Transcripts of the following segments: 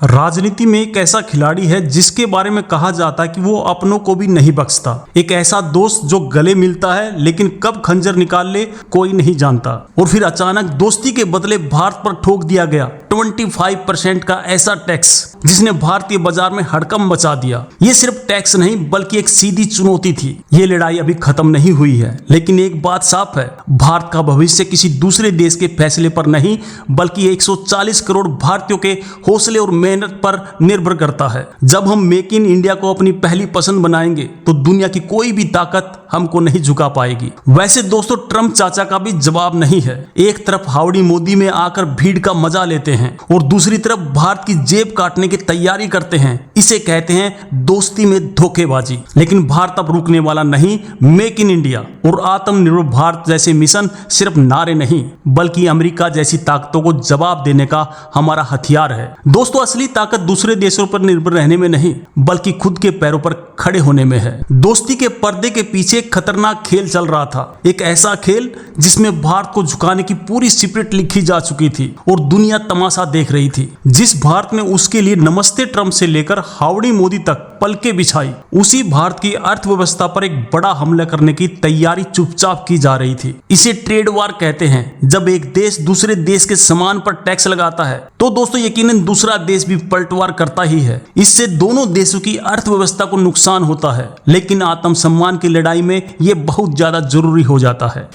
राजनीति में एक ऐसा खिलाड़ी है जिसके बारे में कहा जाता है कि वो अपनों को भी नहीं बख्शता। एक ऐसा दोस्त जो गले मिलता है लेकिन कब खंजर निकाल ले कोई नहीं जानता। और फिर अचानक दोस्ती के बदले भारत पर ठोक दिया गया 25% का ऐसा टैक्स जिसने भारतीय बाजार में हड़कंप मचा दिया। ये सिर्फ टैक्स नहीं बल्कि एक सीधी चुनौती थी। ये लड़ाई अभी खत्म नहीं हुई है, लेकिन एक बात साफ है, भारत का भविष्य किसी दूसरे देश के फैसले पर नहीं बल्कि 140 करोड़ भारतीयों के हौसले और मेहनत पर निर्भर करता है। जब हम मेक इन इंडिया को अपनी पहली पसंद बनाएंगे तो दुनिया की कोई भी ताकत हमको नहीं झुका पाएगी। वैसे दोस्तों, ट्रम्प चाचा का भी जवाब नहीं है। एक तरफ हाउडी मोदी में आकर भीड़ का मजा लेते हैं और दूसरी तरफ भारत की जेब काटने की तैयारी करते हैं। इसे कहते हैं दोस्ती में धोखेबाजी। लेकिन भारत अब रुकने वाला नहीं। मेक इन इंडिया और आत्मनिर्भर भारत जैसे मिशन सिर्फ नारे नहीं बल्कि अमेरिका जैसी ताकतों को जवाब देने का हमारा हथियार है। दोस्तों, असली ताकत दूसरे देशों पर निर्भर रहने में नहीं बल्कि खुद के पैरों पर खड़े होने में है। दोस्ती के पर्दे के पीछे एक खतरनाक खेल चल रहा था, एक ऐसा खेल जिसमें भारत को झुकाने की पूरी स्क्रिप्ट लिखी जा चुकी थी और दुनिया तमाशा देख रही थी। जिस भारत ने उसके लिए नमस्ते ट्रम्प से लेकर हाउडी मोदी तक पलके बिछाई, उसी भारत की अर्थव्यवस्था पर एक बड़ा हमला करने की तैयारी चुपचाप की जा रही थी। इसे ट्रेड वार कहते हैं। जब एक देश दूसरे देश के सामान पर टैक्स लगाता है तो दोस्तों यकीनन दूसरा देश भी पलटवार करता ही है। इससे दोनों देशों की अर्थव्यवस्था को नुकसान होता है, लेकिन आत्मसम्मान की लड़ाई में यह बहुत ज्यादा जरूरी हो जाता है।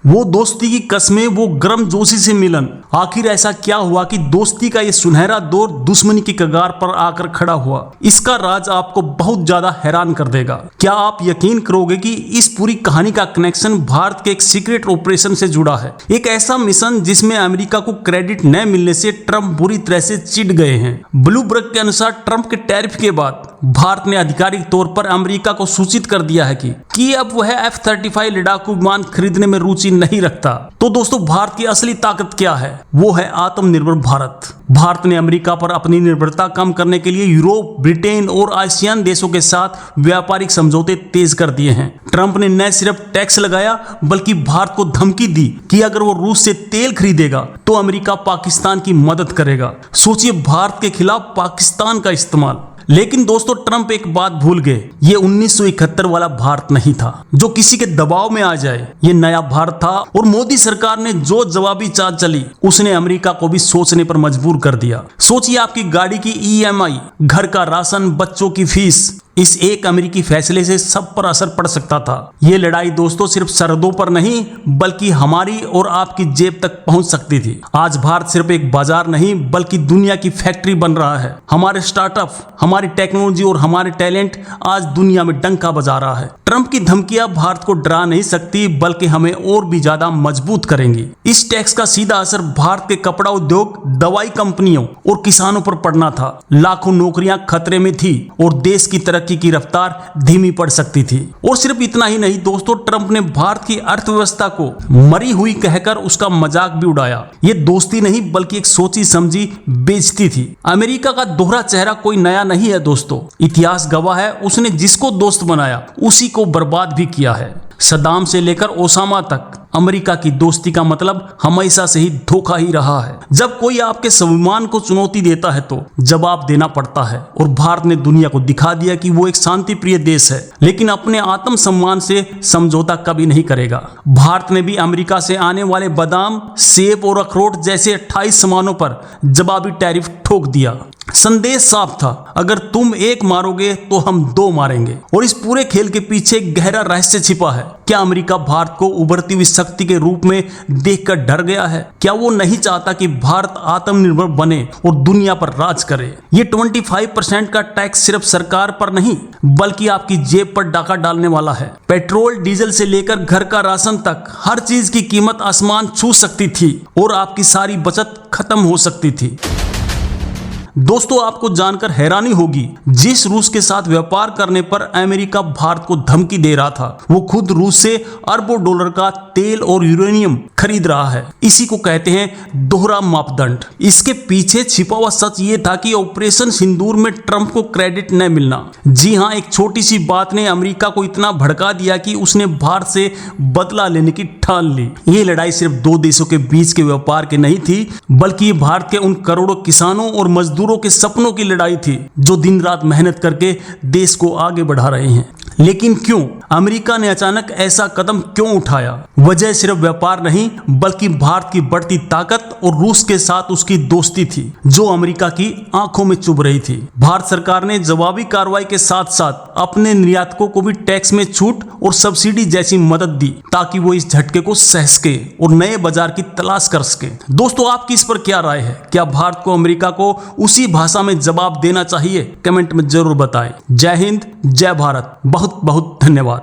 वो दोस्ती की कस्में, वो गर्मजोशी से मिलन। आखिर ऐसा क्या हुआ कि दोस्ती का ये सुनहरा दौर दुश्मनी की कगार पर आकर खड़ा हुआ? इसका राज आपको बहुत ज्यादा हैरान कर देगा। क्या आप यकीन करोगे कि इस पूरी कहानी का कनेक्शन भारत के एक सीक्रेट ऑपरेशन से जुड़ा है? एक ऐसा मिशन जिसमें अमेरिका को क्रेडिट न मिलने से ट्रम्प बुरी तरह से चिढ़ गए हैं। ब्लूमबर्ग के अनुसार ट्रम्प के टैरिफ के बाद भारत ने आधिकारिक तौर पर अमेरिका को सूचित कर दिया है कि अब वह F-35 लड़ाकू विमान खरीदने में रुचि नहीं रखता। तो दोस्तों, भारत की असली ताकत क्या है? वो है आत्मनिर्भर भारत। भारत ने अमेरिका पर अपनी निर्भरता कम करने के लिए यूरोप, ब्रिटेन और आसियान देशों के साथ व्यापारिक समझौते तेज कर दिए हैं। ट्रंप ने न सिर्फ टैक्स लगाया बल्कि भारत को धमकी दी कि अगर वो रूस से तेल खरीदेगा तो अमेरिका पाकिस्तान की मदद करेगा। सोचिए, भारत के खिलाफ पाकिस्तान का इस्तेमाल। लेकिन दोस्तों, ट्रंप एक बात भूल गए, ये 1971 वाला भारत नहीं था जो किसी के दबाव में आ जाए। ये नया भारत था और मोदी सरकार ने जो जवाबी चाल चली उसने अमेरिका को भी सोचने पर मजबूर कर दिया। सोचिए, आपकी गाड़ी की EMI, घर का राशन, बच्चों की फीस, इस एक अमेरिकी फैसले से सब पर असर पड़ सकता था। ये लड़ाई दोस्तों सिर्फ सरहदों पर नहीं बल्कि हमारी और आपकी जेब तक पहुंच सकती थी। आज भारत सिर्फ एक बाजार नहीं बल्कि दुनिया की फैक्ट्री बन रहा है। हमारे स्टार्टअप, हमारी टेक्नोलॉजी और हमारे टैलेंट आज दुनिया में डंका बजा रहा है। ट्रंप की धमकियां भारत को डरा नहीं सकती बल्कि हमें और भी ज्यादा मजबूत करेंगी। इस टैक्स का सीधा असर भारत के कपड़ा उद्योग, दवाई कंपनियों और किसानों पर पड़ना था। लाखों नौकरियां खतरे में थी और देश की तरक्की की रफ्तार धीमी पड़ सकती थी। और सिर्फ इतना ही नहीं दोस्तों, ट्रंप ने भारत की अर्थव्यवस्था को मरी हुई कहकर उसका मजाक भी उड़ाया। ये दोस्ती नहीं बल्कि एक सोची समझी बेइज्जती थी। अमेरिका का दोहरा चेहरा कोई नया नहीं है दोस्तों। इतिहास गवाह है, उसने जिसको दोस्त बनाया उसी को बर्बाद भी किया है। सद्दाम से लेकर ओसामा तक अमेरिका की दोस्ती का मतलब हमेशा से ही धोखा ही रहा है। जब कोई आपके स्वाभिमान को चुनौती देता है तो जवाब देना पड़ता है। और भारत ने दुनिया को दिखा दिया कि वो एक शांति प्रिय देश है, लेकिन अपने आत्मसम्मान से समझौता कभी नहीं करेगा। भारत ने भी अमेरिका से आने वाले बादाम, सेब और अखरोट जैसे 28 सामानों पर जवाबी टैरिफ ठोक दिया। संदेश साफ था, अगर तुम एक मारोगे तो हम दो मारेंगे। और इस पूरे खेल के पीछे गहरा रहस्य छिपा है। क्या अमेरिका भारत को उभरती हुई शक्ति के रूप में देखकर डर गया है? क्या वो नहीं चाहता कि भारत आत्मनिर्भर बने और दुनिया पर राज करे? ये 25% का टैक्स सिर्फ सरकार पर नहीं बल्कि आपकी जेब पर डाका डालने वाला है। पेट्रोल, डीजल से लेकर घर का राशन तक हर चीज की कीमत आसमान छू सकती थी और आपकी सारी बचत खत्म हो सकती थी। दोस्तों आपको जानकर हैरानी होगी, जिस रूस के साथ व्यापार करने पर अमेरिका भारत को धमकी दे रहा था, वो खुद रूस से अरबों डॉलर का तेल और यूरेनियम खरीद रहा है। इसी को कहते हैं दोहरा मापदंड। इसके पीछे छिपा हुआ सच ये था कि ऑपरेशन सिंदूर में ट्रंप को क्रेडिट न मिलना। जी हां, एक छोटी सी बात ने अमेरिका को इतना भड़का दिया कि उसने भारत से बदला लेने की ठान ली। ये लड़ाई सिर्फ दो देशों के बीच के व्यापार की नहीं थी, बल्कि ये भारत के उन करोड़ों किसानों और मजदूरों के सपनों की लड़ाई थी, जो दिन रात मेहनत करके देश को आगे बढ़ा रहे हैं। लेकिन क्यों अमेरिका ने अचानक ऐसा कदम क्यों उठाया? वजह सिर्फ व्यापार नहीं, बल्कि भारत की बढ़ती ताकत और रूस के साथ उसकी दोस्ती थी, जो अमेरिका की आंखों में चुभ रही थी। भारत सरकार ने जवाबी कार्रवाई के साथ साथ अपने निर्यातकों को भी टैक्स में छूट और सब्सिडी जैसी मदद दी, ताकि वो इस झटके को सह सके और नए बाजार की तलाश कर सके। दोस्तों आपकी इस पर क्या राय है? क्या भारत को अमेरिका को उसी भाषा में जवाब देना चाहिए? कमेंट में जरूर बताएं। जय हिंद, जय भारत। बहुत बहुत धन्यवाद।